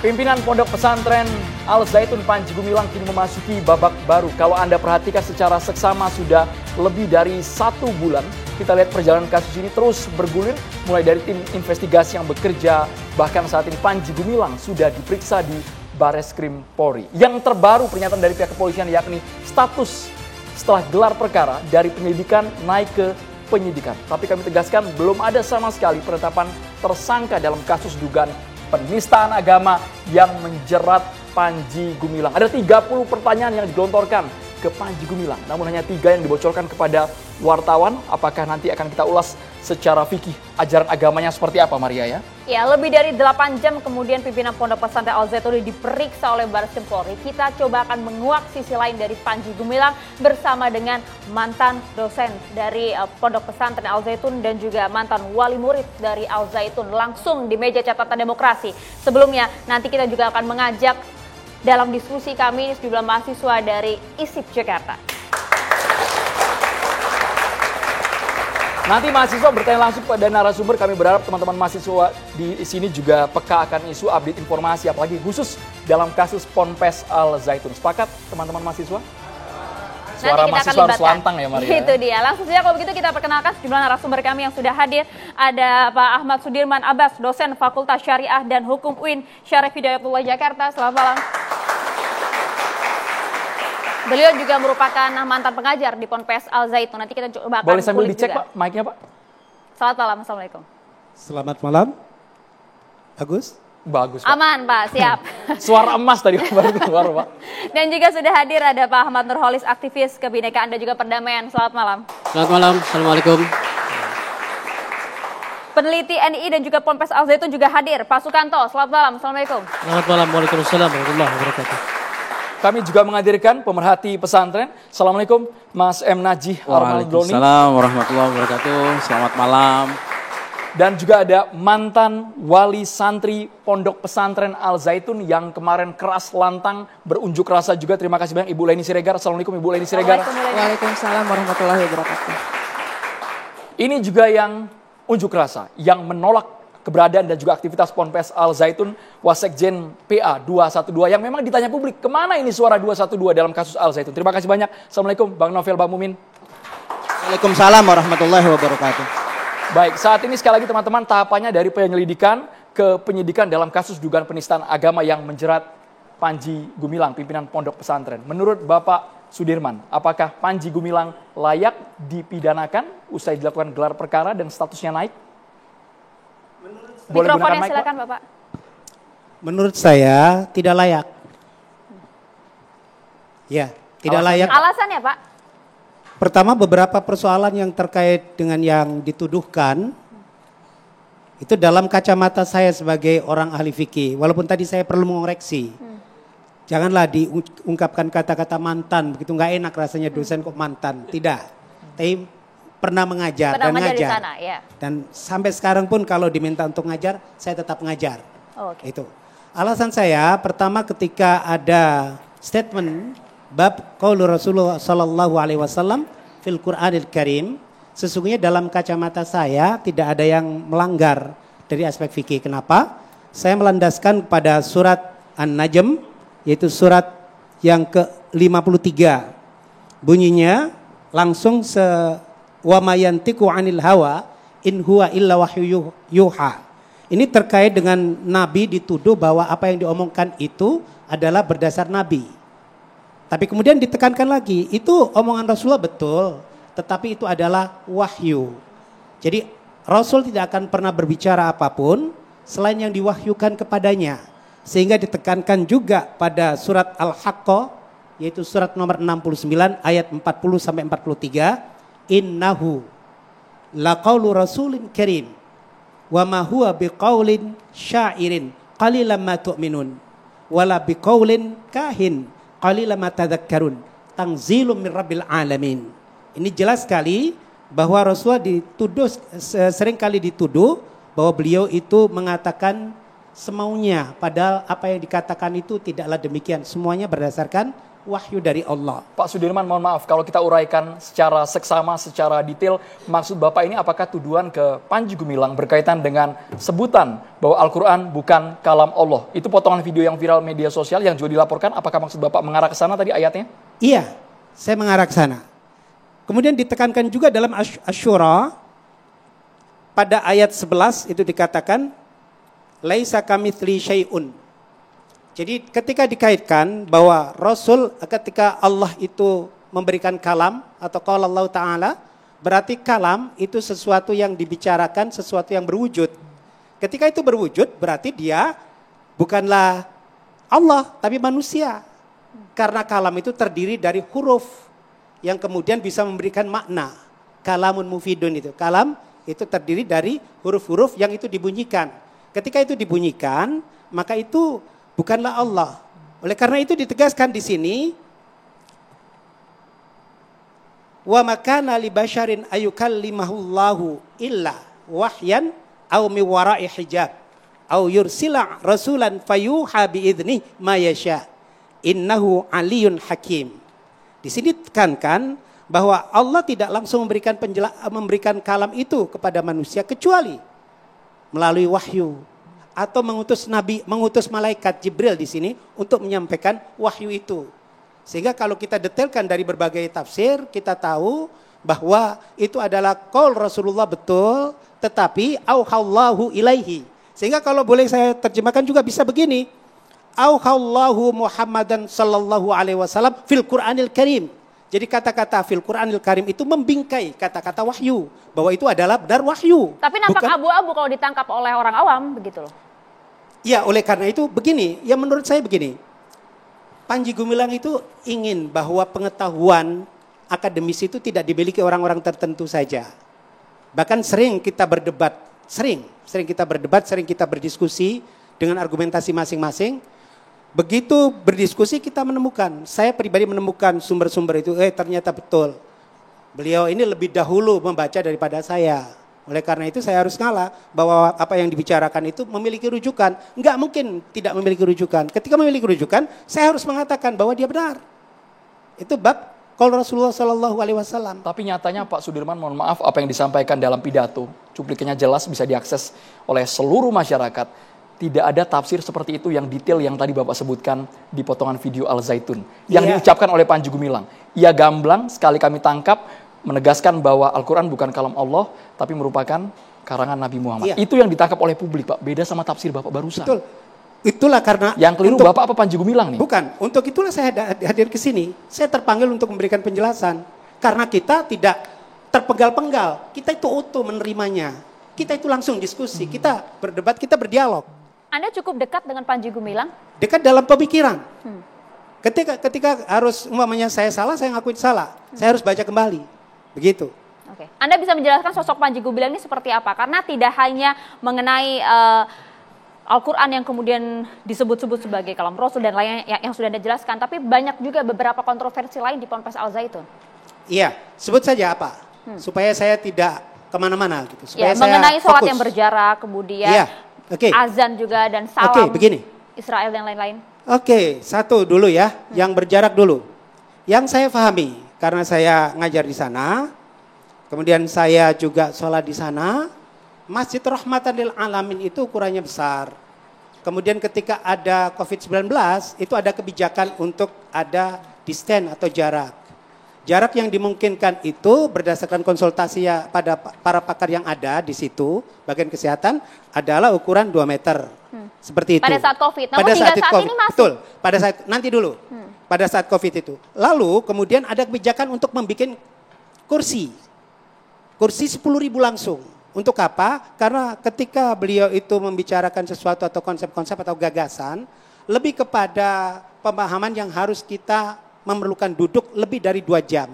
Pimpinan Pondok Pesantren Al Zaitun Panji Gumilang kini memasuki babak baru. Kalau Anda perhatikan secara seksama sudah lebih dari 1 bulan, kita lihat perjalanan kasus ini terus bergulir, mulai dari tim investigasi yang bekerja, bahkan saat ini Panji Gumilang sudah diperiksa di Bareskrim Polri. Yang terbaru pernyataan dari pihak kepolisian yakni status setelah gelar perkara dari penyelidikan naik ke penyidikan. Tapi kami tegaskan belum ada sama sekali penetapan tersangka dalam kasus dugaan penistaan agama yang menjerat Panji Gumilang. Ada 30 pertanyaan yang digelontorkan ke Panji Gumilang, namun hanya 3 yang dibocorkan kepada wartawan. Apakah nanti akan kita ulas secara fikih ajaran agamanya seperti apa, Maria ya? Ya, lebih dari 8 jam kemudian pimpinan Pondok Pesantren Al Zaitun diperiksa oleh Bareskrim Polri. Kita coba akan menguak sisi lain dari Panji Gumilang bersama dengan mantan dosen dari Pondok Pesantren Al Zaitun dan juga mantan wali murid dari Al Zaitun langsung di meja catatan demokrasi. Sebelumnya nanti kita juga akan mengajak dalam diskusi kami sejumlah mahasiswa dari ISIP Jakarta. Nanti mahasiswa bertanya langsung pada narasumber. Kami berharap teman-teman mahasiswa di sini juga peka akan isu update informasi, apalagi khusus dalam kasus Ponpes Al Zaitun. Sepakat teman-teman mahasiswa? Suara mahasiswa harus lantang ya, Maria. Itu dia. Langsung saja kalau begitu kita perkenalkan sejumlah narasumber kami yang sudah hadir. Ada Pak Ahmad Sudirman Abbas, dosen Fakultas Syariah dan Hukum UIN Syarif Hidayatullah Jakarta. Selamat malam. Beliau juga merupakan mantan pengajar di Ponpes Al Zaitun. Nanti kita coba akan boleh sambil dicek juga. Pak, mic-nya Pak. Selamat malam, Assalamualaikum. Selamat malam. Bagus? Bagus Pak. Aman Pak, siap. Suara emas tadi baru keluar Pak. Dan juga sudah hadir ada Pak Ahmad Nurholis, aktivis kebinekaan dan juga perdamaian. Selamat malam. Selamat malam, Assalamualaikum. Peneliti NI dan juga Ponpes Al Zaitun juga hadir. Pak Sukanto, selamat malam, Assalamualaikum. Selamat malam, Waalaikumsalam warahmatullahi wabarakatuh. Kami juga menghadirkan pemerhati pesantren. Assalamualaikum Mas M. Najih Armaldoni. Waalaikumsalam warahmatullahi wabarakatuh. Selamat malam. Dan juga ada mantan wali santri Pondok Pesantren Al Zaitun yang kemarin keras lantang berunjuk rasa juga. Terima kasih banyak Ibu Leni Siregar. Assalamualaikum Ibu Leni Siregar. Waalaikumsalam warahmatullahi wabarakatuh. Ini juga yang unjuk rasa, yang menolak keberadaan dan juga aktivitas Ponpes Al Zaitun, Wasekjen PA 212 yang memang ditanya publik, kemana ini suara 212 dalam kasus Al Zaitun. Terima kasih banyak. Assalamualaikum Bang Novel, Bang Mumin. Waalaikumsalam warahmatullahi wabarakatuh. Baik, saat ini sekali lagi teman-teman tahapannya dari penyelidikan ke penyidikan dalam kasus dugaan penistaan agama yang menjerat Panji Gumilang, pimpinan Pondok Pesantren. Menurut Bapak Sudirman, apakah Panji Gumilang layak dipidanakan usai dilakukan gelar perkara dan statusnya naik? Boleh Mikrofonnya mic, silakan Bapak. Menurut saya tidak layak. Ya, tidak layak. Alasannya Pak? Pertama, beberapa persoalan yang terkait dengan yang dituduhkan itu dalam kacamata saya sebagai orang ahli fikih. Walaupun tadi saya perlu mengoreksi. Janganlah diungkapkan kata-kata mantan, begitu nggak enak rasanya dosen kok mantan. Tidak. Tapi pernah mengajar dan ngajar. Di sana, ya. Dan sampai sekarang pun kalau diminta untuk ngajar, saya tetap ngajar. Oh, okay. Itu. Alasan saya pertama ketika ada statement bab qaulu Rasulullah sallallahu alaihi wasallam fil Qur'anil Karim, sesungguhnya dalam kacamata saya tidak ada yang melanggar dari aspek fikih. Kenapa? Saya melandaskan pada surat An-Najm, yaitu surat yang ke-53. Bunyinya langsung wa mayantiku 'anil hawa in huwa illa wahyu yuha. Ini terkait dengan Nabi dituduh bahwa apa yang diomongkan itu adalah berdasar Nabi. Tapi kemudian ditekankan lagi, itu omongan Rasulullah betul, tetapi itu adalah wahyu. Jadi Rasul tidak akan pernah berbicara apapun selain yang diwahyukan kepadanya. Sehingga ditekankan juga pada surat Al-Haqqah, yaitu surat nomor 69 ayat 40 sampai 43. Innahu laqaulu rasulin karim wa ma huwa biqaulin syairin qalilan ma tu'minun wala biqaulin kahin qalilan ma tadhakkarun tanzilum min rabbil alamin. Ini jelas sekali bahwa Rasulullah dituduh, sering kali dituduh bahwa beliau itu mengatakan semaunya, padahal apa yang dikatakan itu tidaklah demikian, semuanya berdasarkan wahyu dari Allah. Pak Sudirman, mohon maaf kalau kita uraikan secara seksama, secara detail, maksud Bapak ini apakah tuduhan ke Panji Gumilang berkaitan dengan sebutan bahwa Al-Quran bukan kalam Allah? Itu potongan video yang viral media sosial yang juga dilaporkan, apakah maksud Bapak mengarah ke sana tadi ayatnya? Iya, saya mengarah ke sana. Kemudian ditekankan juga dalam Asy-Syura pada ayat 11 itu dikatakan laisa kamitsli syai'un. Jadi ketika dikaitkan bahwa Rasul ketika Allah itu memberikan kalam atau qaula Allah Ta'ala, berarti kalam itu sesuatu yang dibicarakan, sesuatu yang berwujud. Ketika itu berwujud berarti dia bukanlah Allah tapi manusia. Karena kalam itu terdiri dari huruf yang kemudian bisa memberikan makna. Kalamun mufidun itu. Kalam itu terdiri dari huruf-huruf yang itu dibunyikan. Ketika itu dibunyikan, maka itu bukanlah Allah. Oleh karena itu ditegaskan di sini, wa makana li basyarin ayukallimahullahu illa wahyan aw mi wara'i hijab aw yursila rasulan fayuha bi idzni ma yasha. Innahu aliyun hakim. Di sini tekankan bahwa Allah tidak langsung memberikan kalam itu kepada manusia kecuali melalui wahyu atau mengutus malaikat Jibril di sini untuk menyampaikan wahyu itu. Sehingga kalau kita detailkan dari berbagai tafsir, kita tahu bahwa itu adalah qaul Rasulullah betul, tetapi auhallahu ilaihi. Sehingga kalau boleh saya terjemahkan juga bisa begini. Auhallahu Muhammadan sallallahu alaihi wasallam fil Qur'anil Karim. Jadi kata-kata fil Qur'anil Karim itu membingkai kata-kata wahyu, bahwa itu adalah benar wahyu. Tapi nampak abu-abu kalau ditangkap oleh orang awam begitu loh. Ya, oleh karena itu begini, ya menurut saya begini. Panji Gumilang itu ingin bahwa pengetahuan akademis itu tidak dimiliki orang-orang tertentu saja. Bahkan sering kita berdebat, sering kita berdiskusi dengan argumentasi masing-masing. Begitu berdiskusi kita menemukan, saya pribadi menemukan sumber-sumber itu, ternyata betul. Beliau ini lebih dahulu membaca daripada saya. Oleh karena itu saya harus ngalah bahwa apa yang dibicarakan itu memiliki rujukan. Enggak mungkin tidak memiliki rujukan. Ketika memiliki rujukan, saya harus mengatakan bahwa dia benar. Itu bab qaul Rasulullah sallallahu alaihi wasallam. Tapi nyatanya Pak Sudirman, mohon maaf, apa yang disampaikan dalam pidato, cuplikannya jelas bisa diakses oleh seluruh masyarakat. Tidak ada tafsir seperti itu yang detail yang tadi Bapak sebutkan di potongan video Al-Zaitun. Yang diucapkan oleh Panji Gumilang. Ia gamblang sekali kami tangkap menegaskan bahwa Al-Quran bukan kalam Allah, tapi merupakan karangan Nabi Muhammad. Itu yang ditangkap oleh publik, Pak. Beda sama tafsir Bapak barusan. Betul. Itulah karena yang keliru Bapak apa Panji Gumilang nih? Bukan. Untuk itulah saya hadir ke sini. Saya terpanggil untuk memberikan penjelasan. Karena kita tidak terpenggal-penggal. Kita itu utuh menerimanya. Kita itu langsung diskusi. Kita berdebat, kita berdialog. Anda cukup dekat dengan Panji Gumilang? Dekat dalam pemikiran. Ketika harus umpamanya saya salah, saya ngakuin salah. Saya harus baca kembali. Begitu. Oke. Anda bisa menjelaskan sosok Panji Gumilang ini seperti apa? Karena tidak hanya mengenai Al-Quran yang kemudian disebut-sebut sebagai kalam Rasul dan lainnya yang sudah Anda jelaskan, tapi banyak juga beberapa kontroversi lain di Ponpes Al-Zaitun. Iya, sebut saja apa? Supaya saya tidak kemana-mana gitu. Supaya saya mengenai sholat fokus. yang berjarak, kemudian azan juga dan salam begini. Israel dan lain-lain. Satu dulu ya, yang berjarak dulu. Yang saya pahami, karena saya ngajar di sana, kemudian saya juga sholat di sana, Masjid Rahmatan lil Alamin itu ukurannya besar. Kemudian ketika ada COVID-19, itu ada kebijakan untuk ada distance atau jarak. Jarak yang dimungkinkan itu berdasarkan konsultasi ya pada para pakar yang ada di situ, bagian kesehatan, adalah ukuran 2 meter. Seperti itu. Pada saat COVID. Namun pada hingga saat COVID. ini masih. Betul. Pada saat nanti dulu. Pada saat COVID itu. Lalu kemudian ada kebijakan untuk membuat kursi. Kursi 10.000 langsung. Untuk apa? Karena ketika beliau itu membicarakan sesuatu atau konsep-konsep atau gagasan, lebih kepada pemahaman yang harus kita memerlukan duduk lebih dari 2 jam.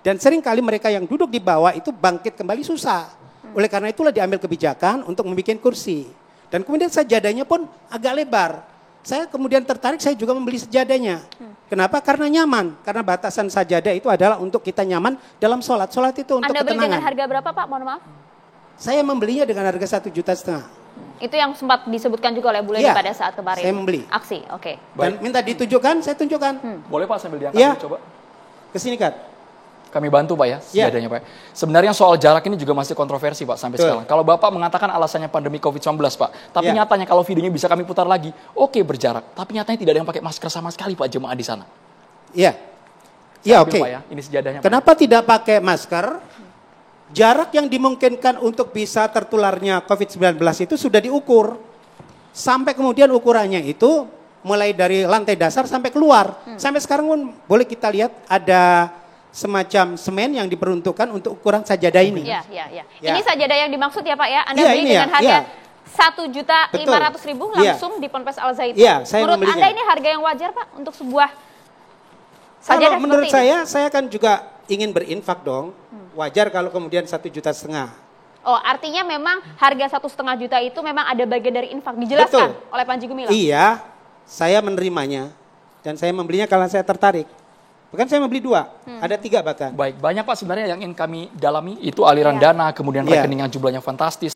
Dan seringkali mereka yang duduk di bawah itu bangkit kembali susah. Oleh karena itulah diambil kebijakan untuk membuat kursi. Dan kemudian sajadahnya pun agak lebar. Saya kemudian tertarik, saya juga membeli sajadahnya. Kenapa? Karena nyaman. Karena batasan sajadah itu adalah untuk kita nyaman dalam sholat. Sholat itu untuk Anda ketenangan. beli dengan harga berapa Pak? Mohon maaf. Saya membelinya dengan harga 1,5 juta. Itu yang sempat disebutkan juga oleh Bu Leni Iya, pada saat kemarin saya membeli. aksi. Oke. Dan minta ditunjukkan, saya tunjukkan. Boleh Pak sambil diangkat Iya. dulu, coba. Kesini Kat. Kami bantu Pak ya, Iya. sejadahnya Pak. Sebenarnya soal jarak ini juga masih kontroversi Pak sampai Betul. sekarang. Kalau Bapak mengatakan alasannya pandemi COVID-19 Pak, tapi Iya. nyatanya kalau videonya bisa kami putar lagi, oke berjarak. Tapi nyatanya tidak ada yang pakai masker sama sekali Pak jemaah di sana. Iya. Saya Iya, ambil, oke. Pak ya, ini sejadahnya Pak. Kenapa tidak pakai masker? Jarak yang dimungkinkan untuk bisa tertularnya COVID-19 itu sudah diukur. Sampai kemudian ukurannya itu mulai dari lantai dasar sampai keluar. Sampai sekarang pun boleh kita lihat ada semacam semen yang diperuntukkan untuk ukuran sajadah ini. Iya, iya, iya. Ya. Ini sajadah yang dimaksud ya Pak ya. Anda Iya, beli ini dengan ya, harga iya. 1.500.000 Iya. langsung di Ponpes Al Zaitun. Iya, saya Menurut membelinya. Anda ini harga yang wajar Pak untuk sebuah Kalau sajadah menurut seperti ini? saya kan juga ingin berinfak dong. Wajar kalau kemudian 1,5 juta. Oh, artinya memang harga 1,5 juta itu memang ada bagian dari infak. Dijelaskan Betul. oleh Panji Gumilang. Iya, saya menerimanya dan saya membelinya karena saya tertarik. Bahkan saya membeli 2, ada 3 bahkan. Baik, banyak Pak sebenarnya yang ingin kami dalami itu aliran Iya. dana, kemudian Iya. rekening yang jumlahnya fantastis.